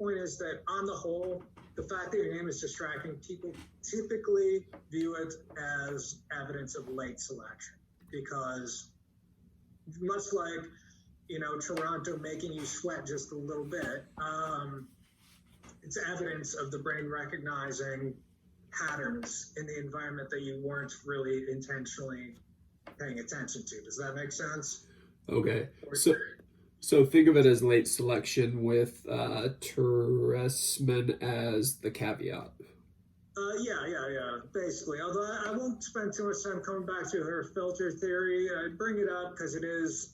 point is that on the whole, the fact that your name is distracting, people typically view it as evidence of late selection, because much like, Toronto making you sweat just a little bit, it's evidence of the brain recognizing patterns in the environment that you weren't really intentionally paying attention to. Does that make sense? Okay. So think of it as late selection with Terresman as the caveat. Yeah. Basically, although I won't spend too much time coming back to her filter theory. I bring it up because it is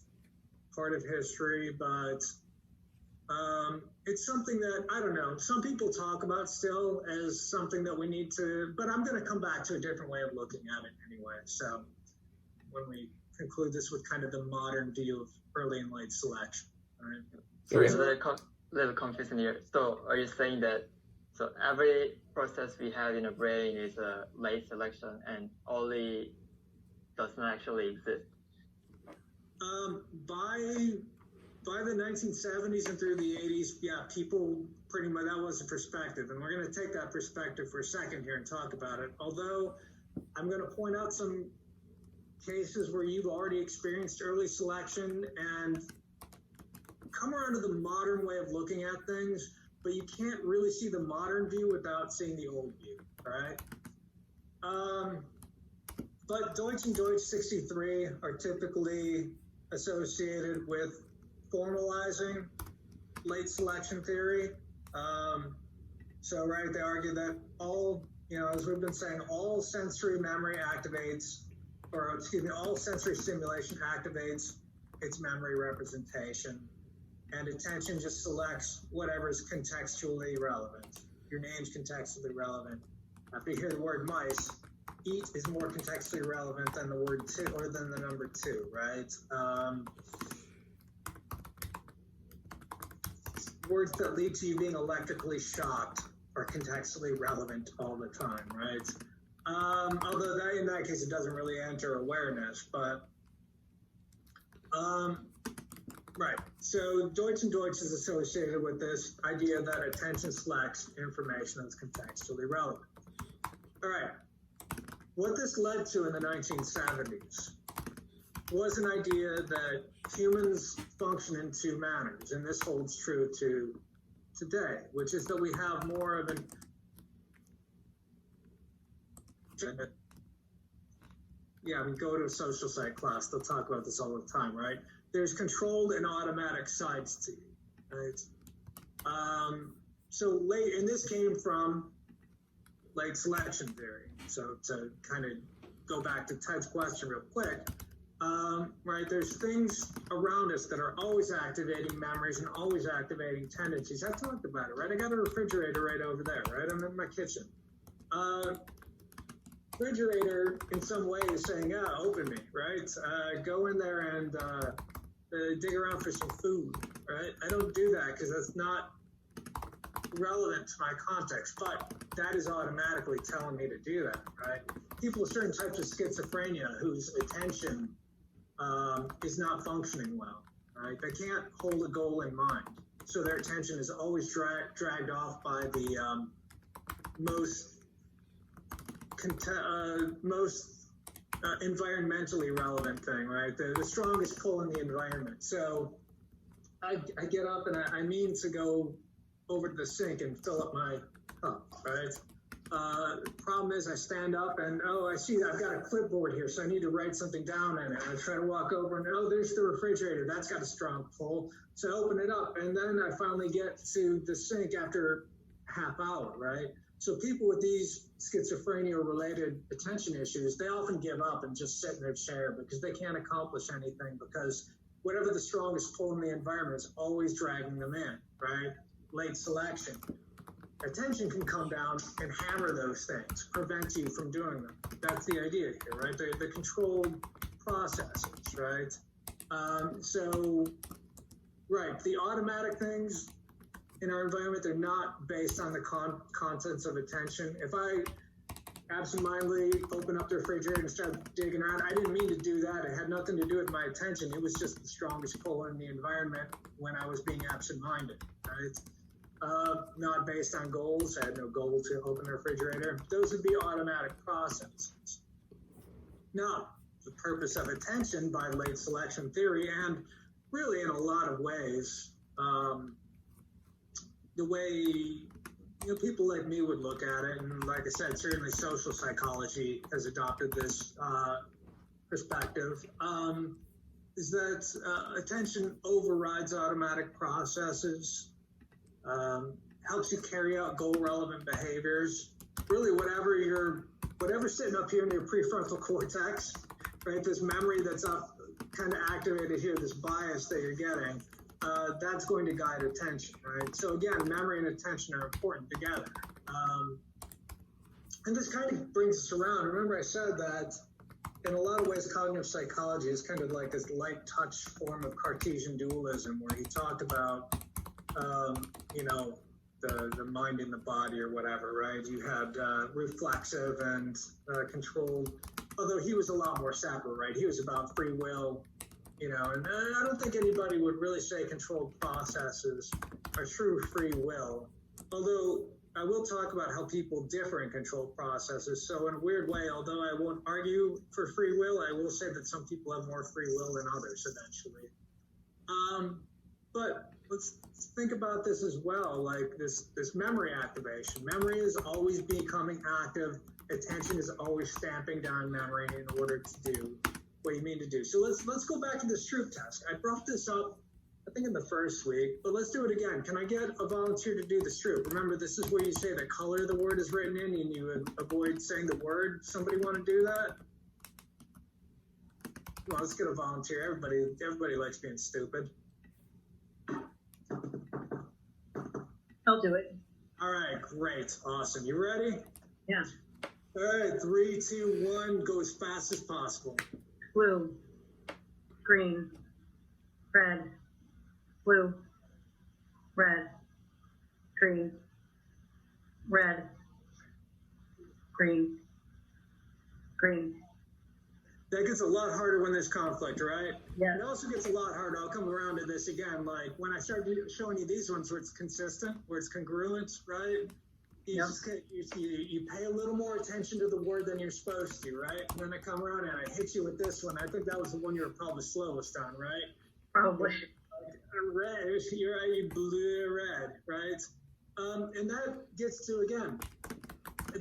part of history, but it's something that, I don't know, some people talk about still as something that we need to, but I'm going to come back to a different way of looking at it anyway. So when we conclude this with kind of the modern view of early and late selection. Right? Sorry, it's a little confusing here. So are you saying that every process we have in the brain is a late selection and only does not actually exist? By the 1970s and through the 80s, yeah, people pretty much, that was the perspective. And we're going to take that perspective for a second here and talk about it. Although I'm going to point out some cases where you've already experienced early selection and come around to the modern way of looking at things, but you can't really see the modern view without seeing the old view, all right? But Deutsch and Deutsch 63 are typically associated with formalizing late selection theory. Right, they argue that all, as we've been saying, all sensory memory activates, all sensory stimulation activates its memory representation, and attention just selects whatever is contextually relevant. Your name's contextually relevant. After you hear the word mice, eat is more contextually relevant than the word two or than the number two, right? Words that lead to you being electrically shocked are contextually relevant all the time, right? Although in that case, it doesn't really enter awareness, but right. So Deutsch and Deutsch is associated with this idea that attention selects information that's contextually relevant. All right. What this led to in the 1970s was an idea that humans function in two manners, and this holds true to today, which is that we have more of an go to a social psych class, they'll talk about this all the time, right? There's controlled and automatic sides to you, right? And this came from late selection theory. So to kind of go back to Ted's question real quick, right, there's things around us that are always activating memories and always activating tendencies. I talked about it, right? I got a refrigerator right over there, right? I'm in my kitchen. Refrigerator in some way is saying, open me, right? Go in there and dig around for some food, right? I don't do that because that's not relevant to my context, but that is automatically telling me to do that, right? People with certain types of schizophrenia whose attention is not functioning well, right? They can't hold a goal in mind. So their attention is always dragged off by the most environmentally relevant thing, right? The strongest pull in the environment. So I get up and I mean to go over to the sink and fill up my cup, right? Problem is I stand up and, I see I've got a clipboard here, so I need to write something down in it. I try to walk over and, there's the refrigerator. That's got a strong pull. So I open it up and then I finally get to the sink after a half hour, right? So people with these schizophrenia-related attention issues, they often give up and just sit in their chair because they can't accomplish anything because whatever the strongest pull in the environment is always dragging them in, right? Late selection. Attention can come down and hammer those things, prevent you from doing them. That's the idea here, right? The controlled processes, right? The automatic things in our environment, they're not based on the contents of attention. If I absentmindedly open up the refrigerator and start digging around, I didn't mean to do that. It had nothing to do with my attention. It was just the strongest pull in the environment when I was being absent-minded, right? not based on goals. I had no goal to open the refrigerator. Those would be automatic processes. Now, the purpose of attention by late selection theory, and really in a lot of ways, the way people like me would look at it, and like I said, certainly social psychology has adopted this perspective, is that attention overrides automatic processes, helps you carry out goal-relevant behaviors. Really, whatever's sitting up here in your prefrontal cortex, right? This memory that's up, kind of activated here, this bias that you're getting, that's going to guide attention, right? So again, memory and attention are important together. And this kind of brings us around. Remember I said that in a lot of ways, cognitive psychology is kind of like this light touch form of Cartesian dualism, where he talked about, the mind and the body or whatever, right? You had reflexive and controlled, although he was a lot more separate, right? He was about free will, and I don't think anybody would really say controlled processes are true free will, although I will talk about how people differ in controlled processes. So in a weird way, although I won't argue for free will, I will say that some people have more free will than others eventually. But let's think about this as well, like this memory activation. Memory is always becoming active. Attention is always stamping down memory in order to do what you mean to do. So let's go back to this truth test. I brought this up, I think in the first week, but let's do it again. Can I get a volunteer to do this truth? Remember, this is where you say the color the word is written in, and you avoid saying the word. Somebody want to do that? Well, let's get a volunteer. Everybody likes being stupid. I'll do it. All right, great, awesome. You ready? Yeah. All right, 3, 2, 1, go as fast as possible. Blue, green, red, blue, red, green, red, green, green. That gets a lot harder when there's conflict, right? Yeah. It also gets a lot harder. I'll come around to this again. Like when I start showing you these ones where it's consistent, where it's congruent, right? You pay a little more attention to the word than you're supposed to, right? And then I come around and I hit you with this one. I think that was the one you were probably slowest on, right? Probably. Red, you're right, you blew red, right? And that gets to, again,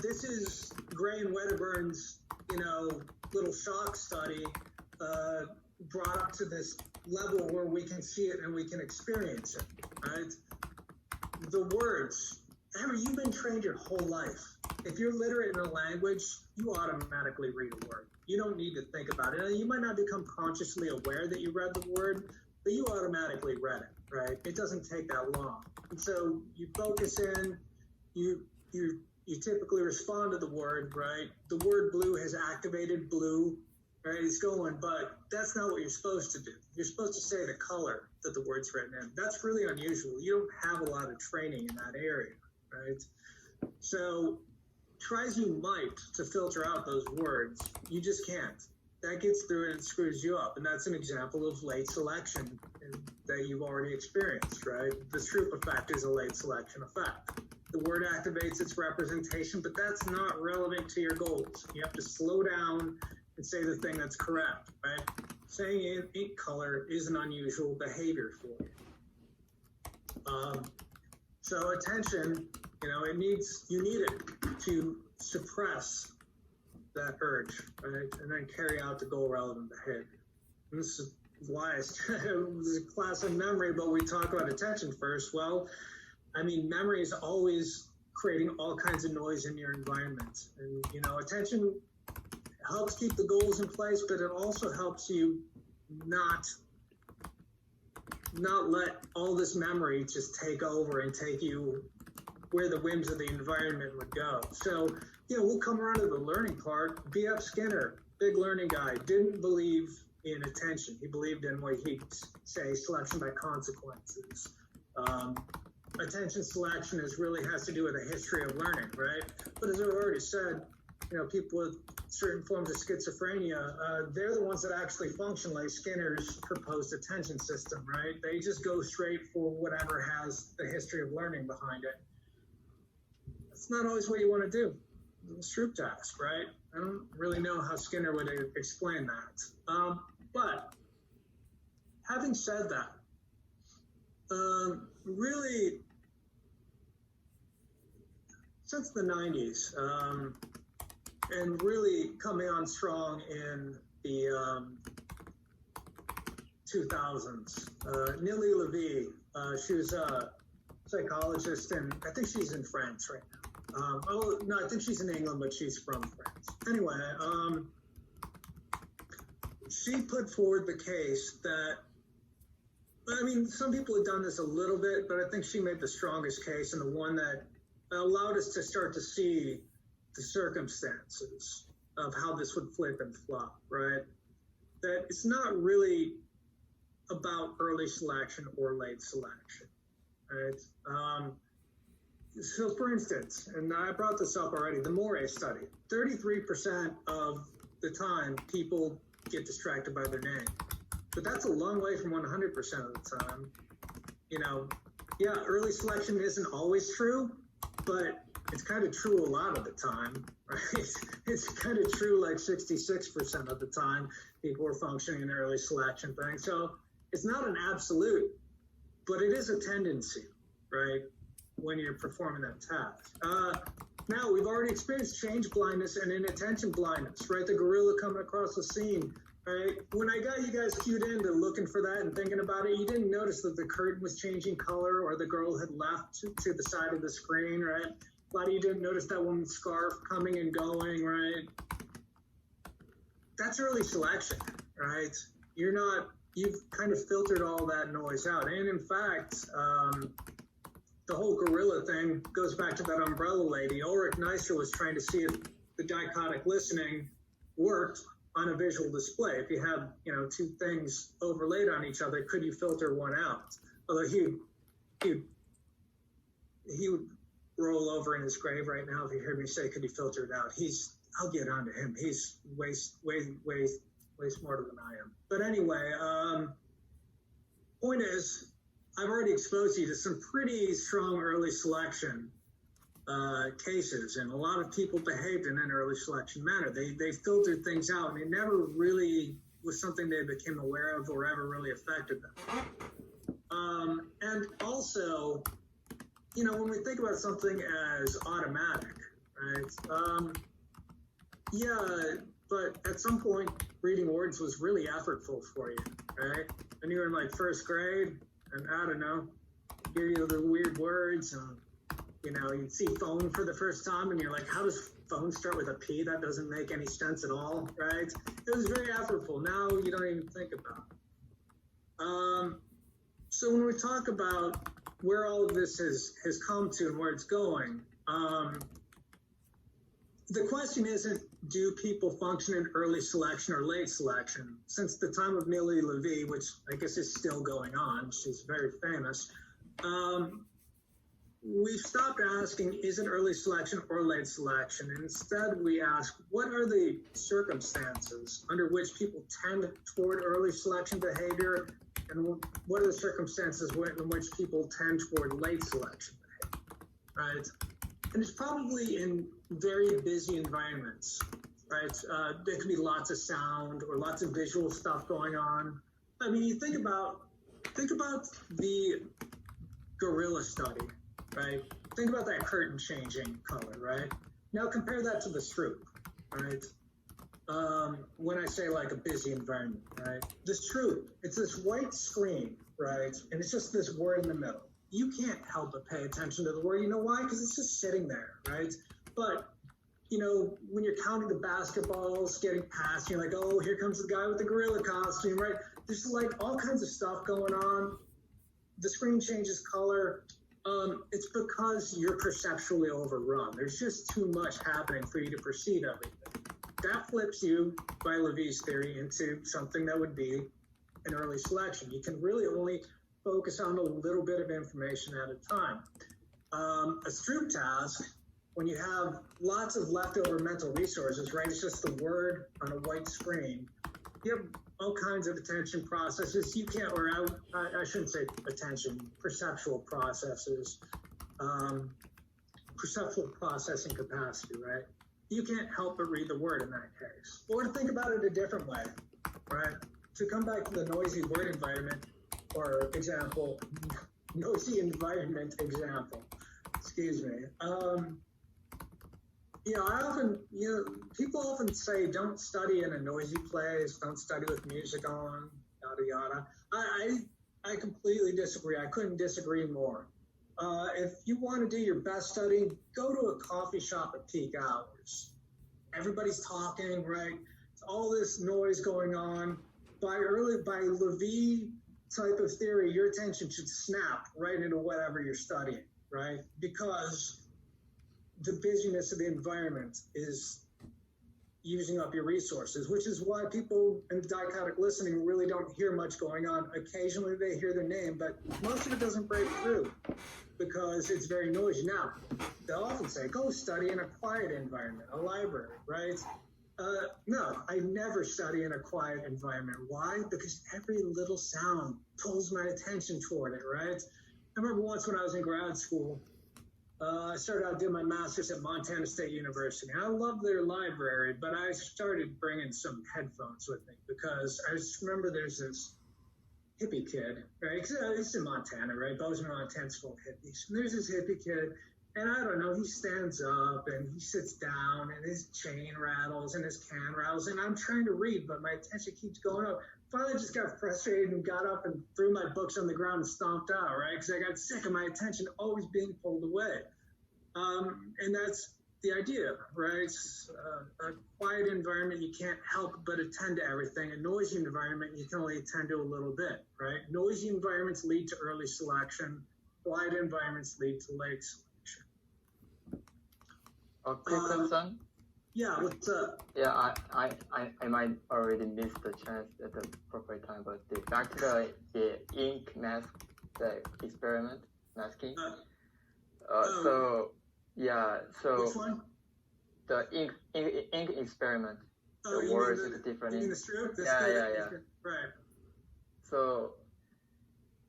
this is Gray and Wedderburn's, little shock study brought up to this level where we can see it and we can experience it, right? The words, you've been trained your whole life. If you're literate in a language, you automatically read a word. You don't need to think about it. You might not become consciously aware that you read the word, but you automatically read it, right? It doesn't take that long. And so you focus in, you typically respond to the word, right? The word blue has activated blue, right? It's going, but that's not what you're supposed to do. You're supposed to say the color that the word's written in. That's really unusual. You don't have a lot of training in that area, right? So try as you might to filter out those words, you just can't. That gets through and it screws you up. And that's an example of late selection that you've already experienced, right? The Stroop effect is a late selection effect. The word activates its representation, but that's not relevant to your goals. You have to slow down and say the thing that's correct, right? Saying ink color is an unusual behavior for you. So attention, you need it to suppress that urge, right? And then carry out the goal relevant behavior. And this is why this is a class on memory, but we talk about attention first. Well, memory is always creating all kinds of noise in your environment. And, attention helps keep the goals in place, but it also helps you not let all this memory just take over and take you where the whims of the environment would go. So, we'll come around to the learning part. B.F. Skinner, big learning guy, didn't believe in attention. He believed in what he'd say selection by consequences. Attention selection has to do with a history of learning, right? But as I've already said, people with certain forms of schizophrenia, they're the ones that actually function like Skinner's proposed attention system, right? They just go straight for whatever has the history of learning behind it. it's not always what you want to do. It's a Stroop task, right? I don't really know how Skinner would explain that. But having said that, really, since the 90s, and really coming on strong in the 2000s, Nili Levy, she was a psychologist, and I think she's in France right now. Oh, no, I think she's in England, but she's from France. Anyway, she put forward the case that, I mean, some people have done this a little bit, but I think she made the strongest case and the one that allowed us to start to see the circumstances of how this would flip and flop, right? That it's not really about early selection or late selection, right? So for instance, and I brought this up already, the Moray study, 33% of the time people get distracted by their name. But that's a long way from 100% of the time. You know, yeah, early selection isn't always true, but it's kind of true a lot of the time, right? It's kind of true like 66% of the time people are functioning in early selection thing. So it's not an absolute, but it is a tendency, right? When you're performing that task. Now, we've already experienced change blindness and inattention blindness, right? The gorilla coming across the scene, right? When I got you guys cued into looking for that and thinking about it, you didn't notice that the curtain was changing color or the girl had left to the side of the screen, right? A lot of you didn't notice that woman's scarf coming and going, right? That's early selection, right? You've kind of filtered all that noise out. And in fact, the whole gorilla thing goes back to that umbrella lady. Ulrich Neisser was trying to see if the dichotic listening worked on a visual display. If you have, two things overlaid on each other, could you filter one out? Although he would roll over in his grave right now if he heard me say, could you filter it out? I'll get onto him. He's way smarter than I am. But anyway, point is, I've already exposed you to some pretty strong early selection cases, and a lot of people behaved in an early selection manner. They filtered things out, and it never really was something they became aware of or ever really affected them. And also, when we think about something as automatic, right? But at some point, reading words was really effortful for you, right? When you were in like first grade, and I don't know, hear you the weird words, and you'd see phone for the first time, and you're like, how does phone start with a P? That doesn't make any sense at all, right? It was very effortful. Now you don't even think about it. So when we talk about where all of this has come to and where it's going, the question isn't, do people function in early selection or late selection? Since the time of Nili Levy, which I guess is still going on, she's very famous, we've stopped asking, is it early selection or late selection? And instead, we ask, what are the circumstances under which people tend toward early selection behavior? And what are the circumstances in which people tend toward late selection behavior, right? And it's probably in very busy environments, right? There could be lots of sound or lots of visual stuff going on. I mean, you think about the gorilla study, right? Think about that curtain changing color, right? Now compare that to the Stroop, right? When I say like a busy environment, right? The Stroop, it's this white screen, right? And it's just this word in the middle. You can't help but pay attention to the word. You know why? Because it's just sitting there, right? But, when you're counting the basketballs getting passed, you're like, oh, here comes the guy with the gorilla costume, right? There's like all kinds of stuff going on. The screen changes color. It's because you're perceptually overrun. There's just too much happening for you to perceive everything. That flips you, by Levy's theory, into something that would be an early selection. You can really only focus on a little bit of information at a time. A Stroop task, when you have lots of leftover mental resources, right? It's just the word on a white screen. You have all kinds of attention processes. You can't, or I shouldn't say attention, perceptual processes. perceptual processing capacity, right? You can't help but read the word in that case. Or to think about it a different way, right? To come back to the noisy word environment, or example, noisy environment example, excuse me. People often say, don't study in a noisy place, don't study with music on, yada, yada. I completely disagree. I couldn't disagree more. If you want to do your best studying, go to a coffee shop at peak hours. Everybody's talking, right? It's all this noise going on. By Levy type of theory, your attention should snap right into whatever you're studying, right? Because the busyness of the environment is using up your resources, which is why people in dichotic listening really don't hear much going on. Occasionally they hear the name, but most of it doesn't break through because it's very noisy. Now, they'll often say, go study in a quiet environment, a library, right? No, I never study in a quiet environment. Why? Because every little sound pulls my attention toward it, right? I remember once when I was in grad school, I started out doing my master's at Montana State University. I loved their library, but I started bringing some headphones with me because I just remember there's this hippie kid, right? Because it's in Montana, right? Bozeman, Montana's full of hippies. And there's this hippie kid, and I don't know, he stands up and he sits down and his chain rattles and his can rattles, and I'm trying to read, but my attention keeps going up. Finally, I just got frustrated and got up and threw my books on the ground and stomped out, right? Because I got sick of my attention always being pulled away. And that's the idea, right? A quiet environment, you can't help but attend to everything. A noisy environment, you can only attend to a little bit, right? Noisy environments lead to early selection. Quiet environments lead to late selection. A quick question. Yeah, what's up? Yeah, I might already miss the chance at the proper time, but back to the ink mask, the experiment masking. So Which one? the ink experiment. Oh, The you words mean is different. You mean the stroke? Yeah. Right. So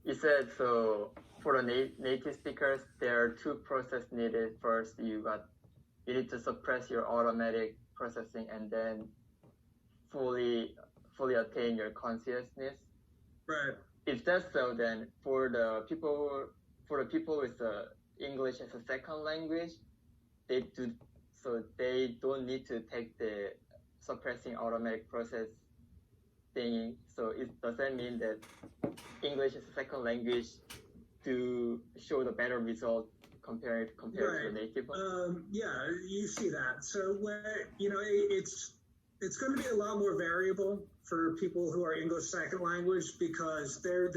you said so for the native speakers, there are two processes needed. First, you need to suppress your automatic processing and then fully attain your consciousness. Right. If that's so, then for the people with English as a second language, they don't need to take the suppressing automatic process thing. So does that mean that English as a second language to show the better result compared to the native one? Yeah, you see that. So it's going to be a lot more variable for people who are English second language because they're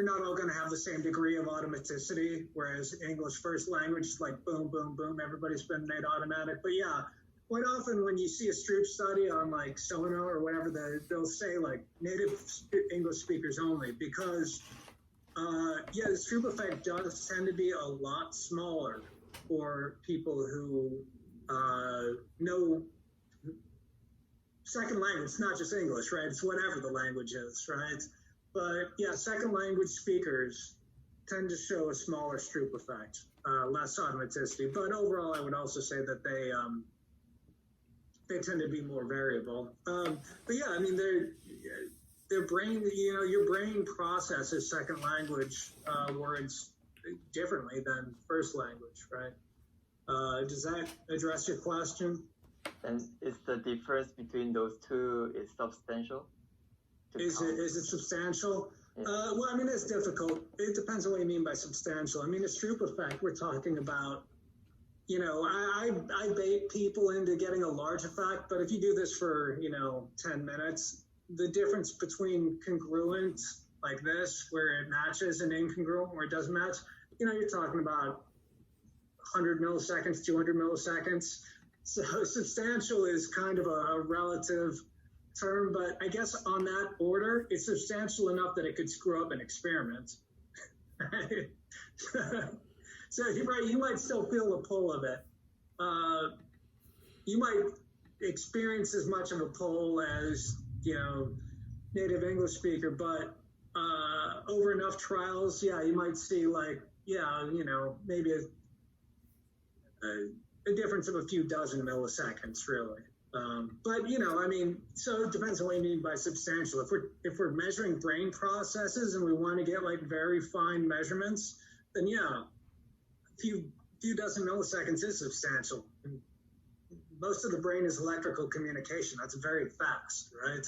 not all going to have the same degree of automaticity, whereas English first language is like boom, boom, boom, everybody's been made automatic. But yeah, quite often when you see a Stroop study on like Sono or whatever, they'll say like native English speakers only because the Stroop effect does tend to be a lot smaller for people who know second language. It's not just English, right? It's whatever the language is, right? But yeah, second language speakers tend to show a smaller Stroop effect, less automaticity. But overall, I would also say that they tend to be more variable. But yeah, I mean, their brain, your brain processes second language words differently than first language, right? Does that address your question? And is the difference between those two is substantial? Is it substantial? Yeah. Well, I mean, it's difficult. It depends on what you mean by substantial. I mean, the Stroop effect we're talking about, I bait people into getting a large effect, but if you do this for, 10 minutes, the difference between congruent like this, where it matches, and incongruent, where it doesn't match, you're talking about 100 milliseconds, 200 milliseconds. So substantial is kind of a relative term, but I guess on that order, it's substantial enough that it could screw up an experiment. So you're right, you might still feel the pull of it. You might experience as much of a pull as, native English speaker, but over enough trials, yeah, you might see like, maybe a difference of a few dozen milliseconds, really. But so it depends on what you mean by substantial. If we're measuring brain processes and we want to get like very fine measurements, then yeah, a few dozen milliseconds is substantial. And most of the brain is electrical communication. That's very fast, right?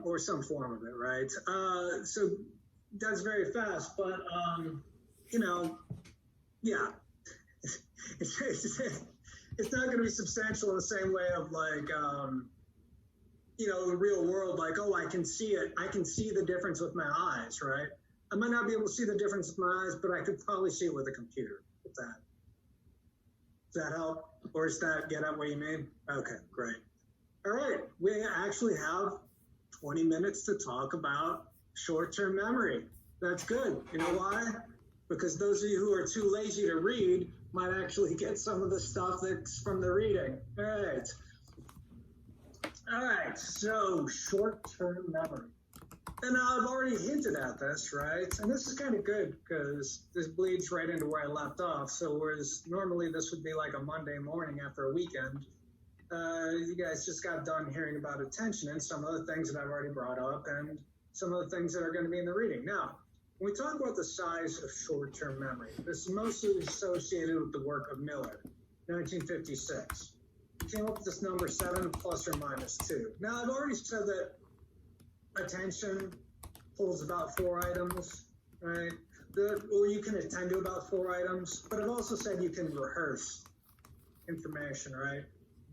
Or some form of it, right? So that's very fast, but yeah, it's not going to be substantial in the same way of like, the real world, like, oh, I can see it. I can see the difference with my eyes, right? I might not be able to see the difference with my eyes, but I could probably see it with a computer. With that. Does that help? Or is that get at what you mean? Okay, great. All right, we actually have 20 minutes to talk about short-term memory. That's good. You know why? Because those of you who are too lazy to read might actually get some of the stuff that's from the reading. All right, so short-term memory. And I've already hinted at this, right? And this is kind of good because this bleeds right into where I left off. So whereas normally this would be like a Monday morning after a weekend, you guys just got done hearing about attention and some of the things that I've already brought up and some of the things that are going to be in the reading. Now, when we talk about the size of short-term memory, this is mostly associated with the work of Miller, 1956. He came up with this number 7 plus or minus 2. Now, I've already said that attention holds about 4 items, right? Or you can attend to about 4 items, but I've also said you can rehearse information, right?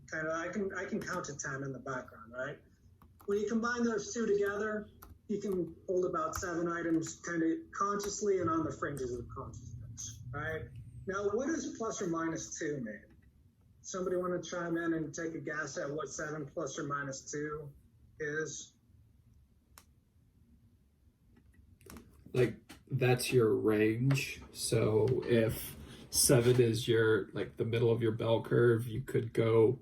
Kind of, I can count to 10 in the background, right? When you combine those two together, you can hold about 7 items kind of consciously and on the fringes of consciousness, right? Now, what does plus or minus 2 mean? Somebody want to chime in and take a guess at what 7 plus or minus 2 is? Like, that's your range. So if 7 is your, like, the middle of your bell curve, you could go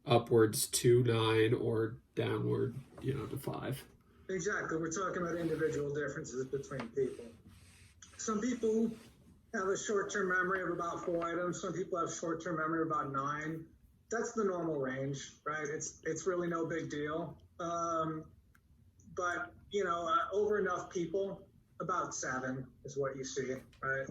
upwards to 9 or downward, to 5. Exactly. We're talking about individual differences between people. Some people have a short-term memory of about 4 items. Some people have short-term memory of about 9. That's the normal range, right? It's really no big deal. But, over enough people, about 7 is what you see, right?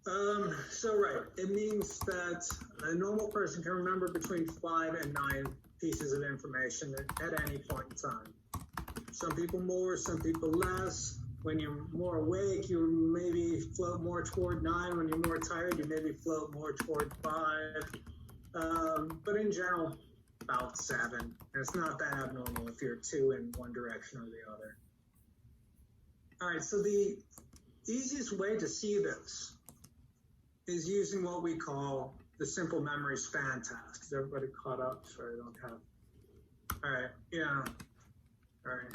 Right. It means that a normal person can remember between 5 and 9 pieces of information at any point in time. Some people more, some people less. When you're more awake, you maybe float more toward 9. When you're more tired, you maybe float more toward 5. But in general, about 7. And it's not that abnormal if you're 2 in one direction or the other. All right, so the easiest way to see this is using what we call the simple memory span task. Is everybody caught up? Sorry, I don't have. All right, yeah. All right.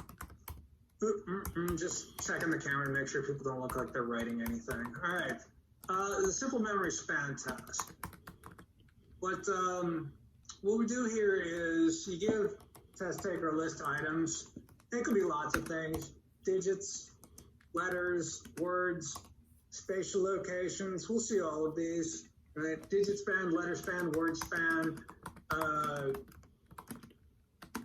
Just checking the camera to make sure people don't look like they're writing anything. All right. The simple memory span task. What we do here is you give test taker a list of items. It could be lots of things: digits, letters, words, spatial locations. We'll see all of these, right? Digit span, letter span, word span. I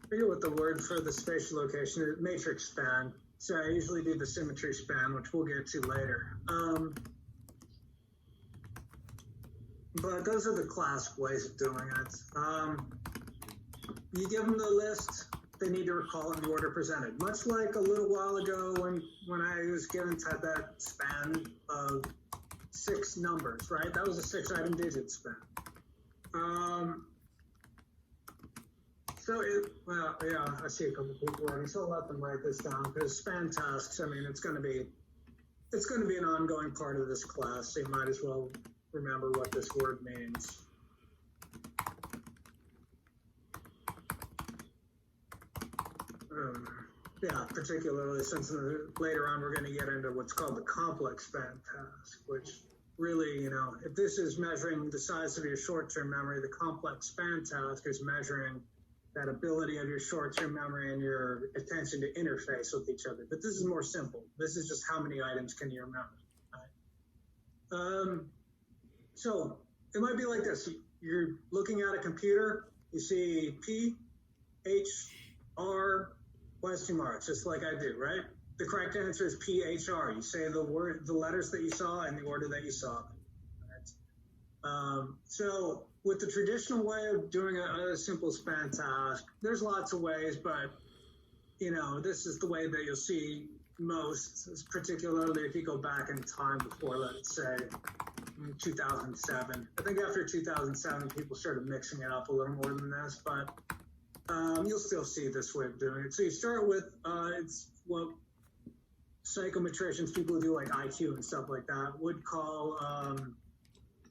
forget what the word for the spatial location is. Matrix span. So I usually do the symmetry span, which we'll get to later. But those are the classic ways of doing it. You give them the list. They need to recall it in the order presented. Much like a little while ago when I was given that span of 6 numbers, right? That was a 6-item digit span. I see a couple people writing, so I'll let them write this down because span tasks, it's going to be an ongoing part of this class, so you might as well remember what this word means. Particularly since later on we're going to get into what's called the complex span task, which really, if this is measuring the size of your short-term memory, the complex span task is measuring that ability of your short-term memory and your attention to interface with each other. But this is more simple. This is just how many items can you remember. Right? So it might be like this. You're looking at a computer, you see P, H, R, question mark, just like I do, right? The correct answer is PHR. You say the letters that you saw in the order that you saw them. Right? So with the traditional way of doing a simple span task, there's lots of ways, but this is the way that you'll see most, particularly if you go back in time before, let's say, 2007. I think after 2007, people started mixing it up a little more than this, but you'll still see this way of doing it. So you start with, it's what psychometricians, people who do like IQ and stuff like that, would call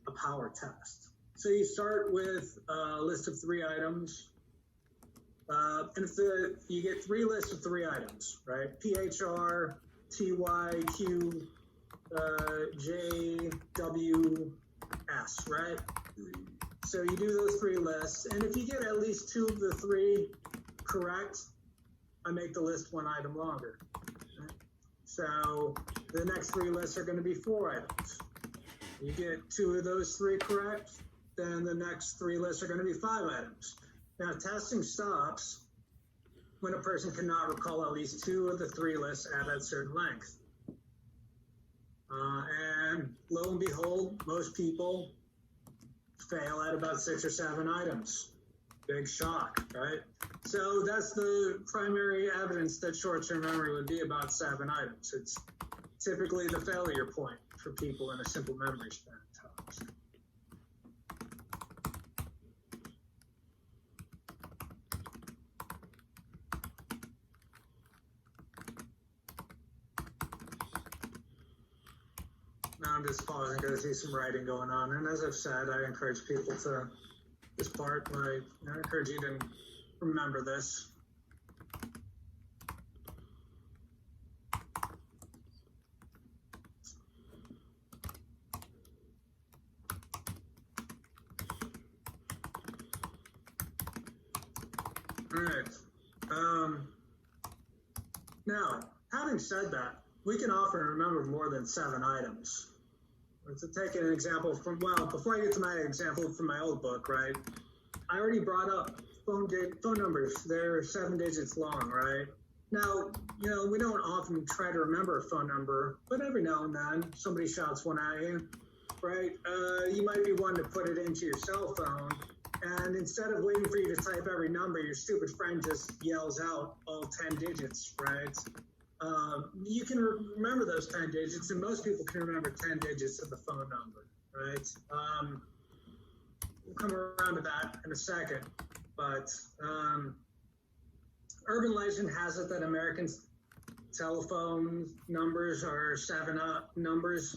a power test. So you start with a list of 3 items. And if you get 3 lists of 3 items, right? PHR, TY, Q, J, W, S, right? So you do those 3 lists, and if you get at least 2 of the 3 correct, I make the list 1 item longer. Right? So the next 3 lists are going to be 4 items. You get 2 of those 3 correct, then the next 3 lists are going to be 5 items. Now, testing stops when a person cannot recall at least 2 of the 3 lists at a certain length. And lo and behold, most people fail at about 6 or 7 items. Big shock, right? So that's the primary evidence that short-term memory would be about 7 items. It's typically the failure point for people in a simple memory span task. Now I'm just pausing because I see some writing going on. And as I've said, I encourage people to, this part, I encourage you to remember this. All right. Now, having said that, we can often remember more than 7 items. To take an example from, well, before I get to my example from my old book, right? I already brought up phone numbers. They're 7 digits long, right? Now, we don't often try to remember a phone number, but every now and then somebody shouts one at you, right? You might be one to put it into your cell phone, and instead of waiting for you to type every number, your stupid friend just yells out all 10 digits, right? You can remember those 10 digits, and most people can remember 10 digits of the phone number, right? We'll come around to that in a second, but urban legend has it that American telephone numbers are 7 numbers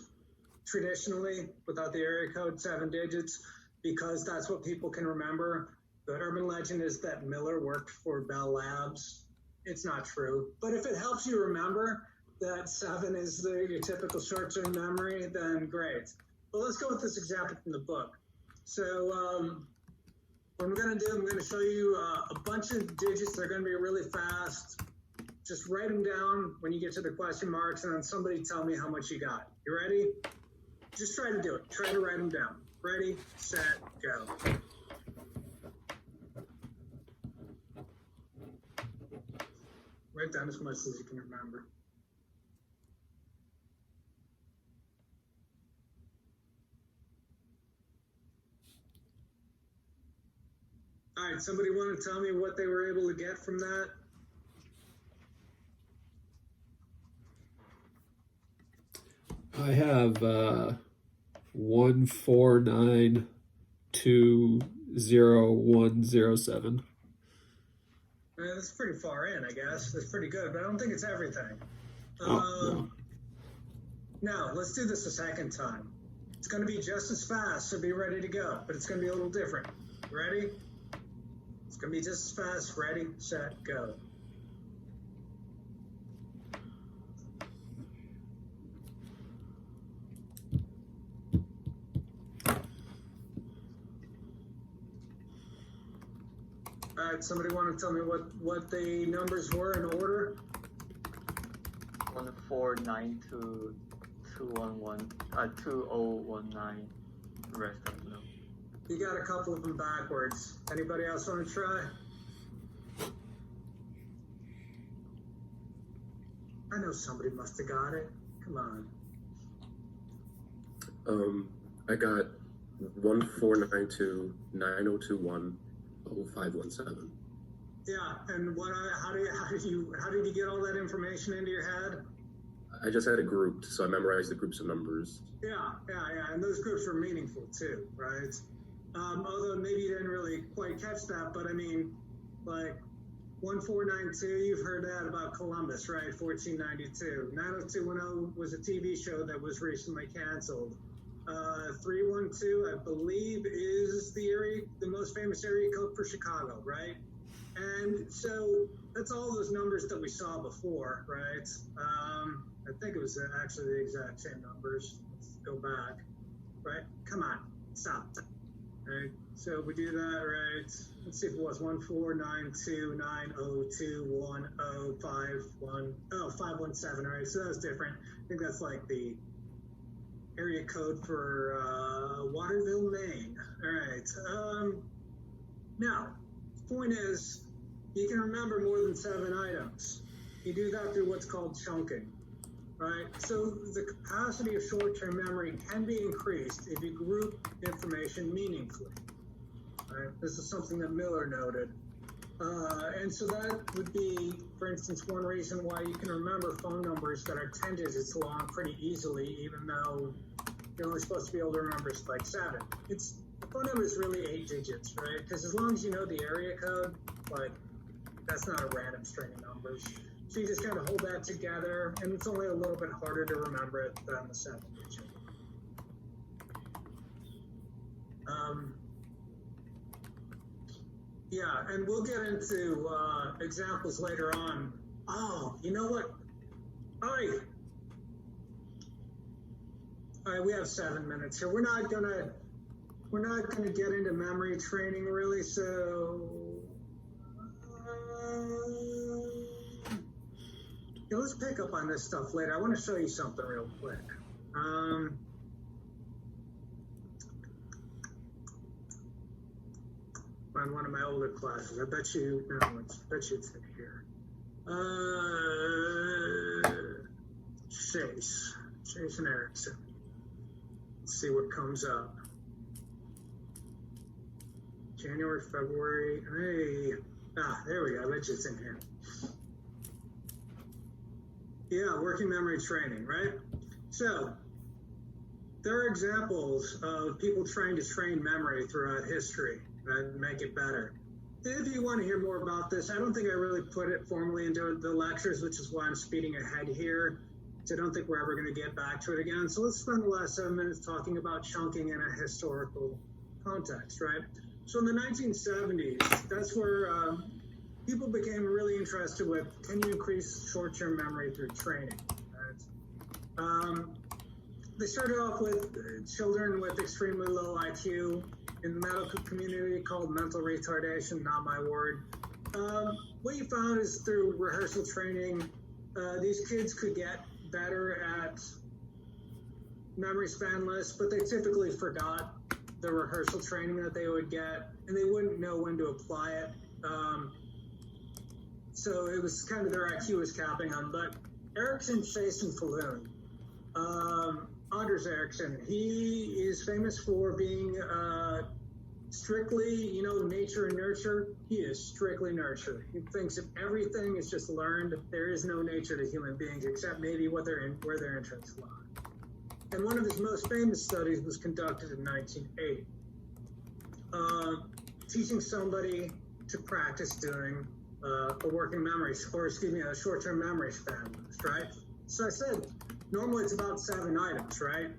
traditionally, without the area code, 7 digits, because that's what people can remember. The urban legend is that Miller worked for Bell Labs. It's not true, but if it helps you remember that 7 is your typical short-term memory, then great. But let's go with this example from the book. So what I'm going to do, I'm going to show you a bunch of digits. They're going to be really fast. Just write them down when you get to the question marks, and then somebody tell me how much you got. You ready? Just try to do it. Try to write them down. Ready, set, go. Write down as much as you can remember. All right, somebody want to tell me what they were able to get from that? I have 149200107. That's pretty far in, I guess. That's pretty good, but I don't think it's everything. No. Now, let's do this a second time. It's going to be just as fast, so be ready to go, but it's going to be a little different. Ready? It's going to be just as fast. Ready, set, go. All right, somebody want to tell me what the numbers were in order? 1492211 2019. rest of them. You got a couple of them backwards. Anybody else want to try? I know somebody must have got it. Come on. I got 149290210517. Yeah, and how did you get all that information into your head? I just had it grouped, so I memorized the groups of numbers. Yeah, and those groups were meaningful too, right? Although maybe you didn't really quite catch that, but I mean, like 1492, you've heard that about Columbus, right? 1492. 90210 was a TV show that was recently canceled. 312, I believe, is the most famous area code for Chicago, right? And so that's all those numbers that we saw before, right? I think it was actually the exact same numbers. Let's go back, right? Come on, stop. Right, so we do that, right? Let's see if it was 14929021051. 517, right? So that was different. I think that's like the area code for Waterville, Maine. All right. Now, the point is, you can remember more than 7 items. You do that through what's called chunking, right? So the capacity of short-term memory can be increased if you group information meaningfully. Right? This is something that Miller noted. And so that would be, for instance, one reason why you can remember phone numbers that are 10 digits long pretty easily, even though you're only supposed to be able to remember like 7. The phone number is really 8 digits, right? Because as long as you know the area code, like, that's not a random string of numbers. So you just kind of hold that together, and it's only a little bit harder to remember it than the 7 digit. Yeah, and we'll get into examples later on. Oh, you know what? All right, we have 7 minutes here. We're not gonna get into memory training really. So yeah, let's pick up on this stuff later. I want to show you something real quick. On one of my older classes. I bet you it's in here. Chase and Erickson. Let's see what comes up. January, February. Hey, there we go. I bet you it's in here. Yeah, working memory training, right? So there are examples of people trying to train memory throughout history and make it better. If you want to hear more about this, I don't think I really put it formally into the lectures, which is why I'm speeding ahead here. So I don't think we're ever going to get back to it again. So let's spend the last 7 minutes talking about chunking in a historical context, right? So in the 1970s, that's where people became really interested with, can you increase short-term memory through training? Right? They started off with children with extremely low IQ in the medical community called mental retardation, not my word. What you found is through rehearsal training, these kids could get better at memory span lists, but they typically forgot the rehearsal training that they would get, and they wouldn't know when to apply it. So it was kind of their IQ was capping them. But Erickson, Chase, and Falloon, Anders Erickson, he is famous for being strictly, nature and nurture. He is strictly nurture. He thinks that everything is just learned. There is no nature to human beings except maybe where their interests lie. And one of his most famous studies was conducted in 1980, teaching somebody to practice doing a working memory, a short-term memory span list, right? So I said, normally it's about 7 items, right?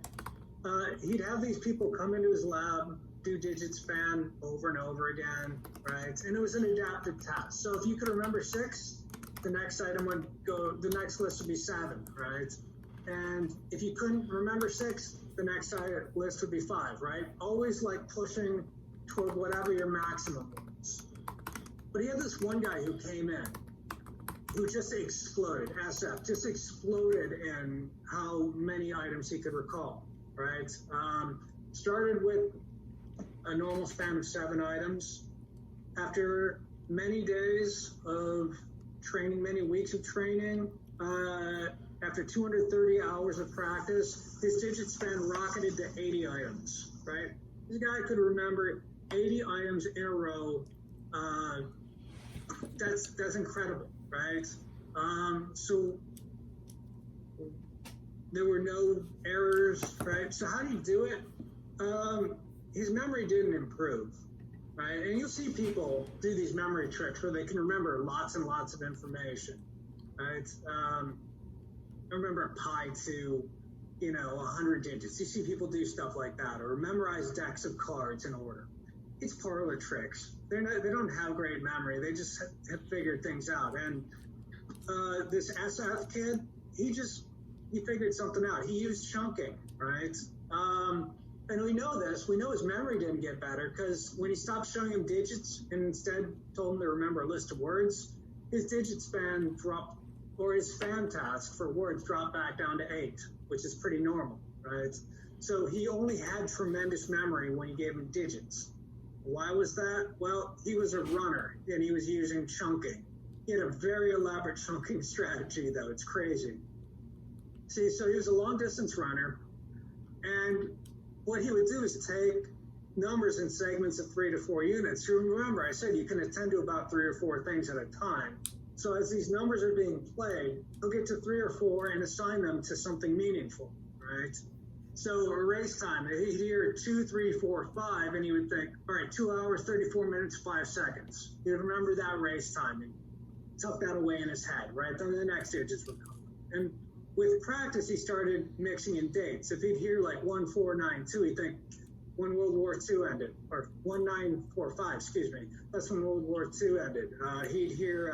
He'd have these people come into his lab, do digit span over and over again, right? And it was an adaptive task. So if you could remember 6, the next list would be 7, right? And if you couldn't remember 6, the next list would be 5, right? Always like pushing toward whatever your maximum was. But he had this one guy who came in who just exploded, just exploded in how many items he could recall, right? started with a normal span of 7 items. After many days of training, many weeks of training, after 230 hours of practice, his digit span rocketed to 80 items, right? This guy could remember 80 items in a row. That's incredible, right? So there were no errors, right? So how do you do it? His memory didn't improve, right? And you'll see people do these memory tricks where they can remember lots and lots of information, right? I remember pi to, 100 digits. You see people do stuff like that, or memorize decks of cards in order. It's parlor tricks. They don't have great memory. They just have figured things out. And this SF kid, he figured something out. He used chunking, right? And we know this. We know his memory didn't get better because when he stopped showing him digits and instead told him to remember a list of words, his digit span dropped, or his span task for words dropped back down to 8, which is pretty normal, right? So he only had tremendous memory when you gave him digits. Why was that? Well, he was a runner and he was using chunking. He had a very elaborate chunking strategy, though. It's crazy. See, so he was a long distance runner, and what he would do is take numbers in segments of 3 to 4 units. You remember, I said you can attend to about 3 or 4 things at a time. So as these numbers are being played, he'll get to 3 or 4 and assign them to something meaningful, right? So a race time, he'd hear 2, 3, 4, 5, and he would think, all right, 2 hours, 34 minutes, 5 seconds. He'd remember that race time and tuck that away in his head, right? Then the next digits would come. And with practice, he started mixing in dates. If he'd hear like 1492, he'd think when World War II ended, or 1945, excuse me. That's when World War II ended. He'd hear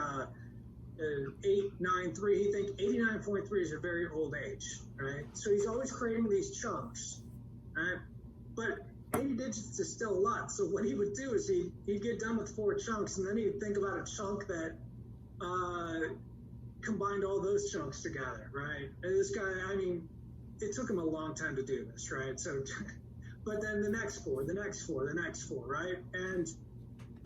893. He'd think 89.3 is a very old age, right? So he's always creating these chunks, right? But 80 digits is still a lot. So what he would do is he'd get done with 4 chunks, and then he'd think about a chunk that combined all those chunks together, right? And this guy, I mean, it took him a long time to do this, right? So, but then the next 4, the next 4, the next 4, right? And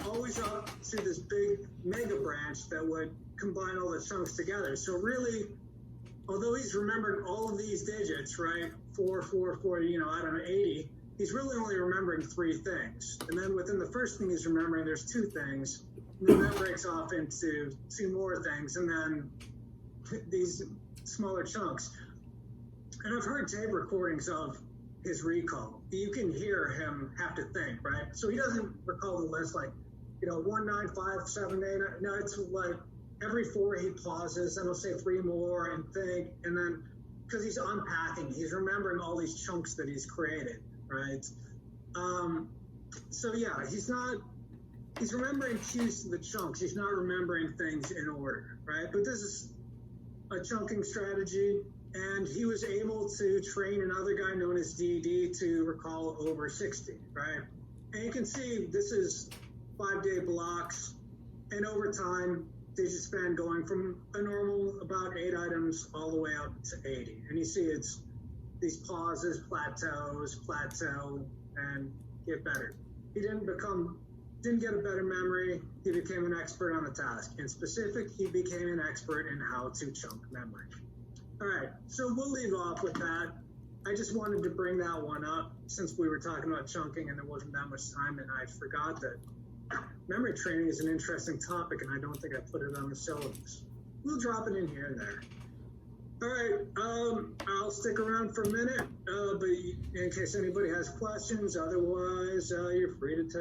always up to this big mega branch that would combine all the chunks together. So really, although he's remembering all of these digits, right? 4, 4, 4, 80, he's really only remembering 3 things. And then within the first thing he's remembering, there's 2 things. And then that breaks off into 2 more things, and then these smaller chunks. And I've heard tape recordings of his recall. You can hear him have to think, right? So he doesn't recall the list like, 1, 9, 5, 7, 8. No, it's like every 4 he pauses, and he'll say 3 more and think, and then because he's unpacking, he's remembering all these chunks that he's created, right? So yeah, he's remembering cues to the chunks. He's not remembering things in order, right? But this is a chunking strategy, and he was able to train another guy known as DD to recall over 60, right? And you can see this is 5-day blocks, and over time, digit span going from a normal about 8 items all the way up to 80. And you see it's these pauses, plateau, and get better. He didn't get a better memory. He became an expert on the task. In specific, he became an expert in how to chunk memory. All right, so we'll leave off with that. I just wanted to bring that one up since we were talking about chunking and there wasn't that much time, and I forgot that memory training is an interesting topic, and I don't think I put it on the syllabus. We'll drop it in here and there. All right, I'll stick around for a minute, but in case anybody has questions, otherwise, you're free to take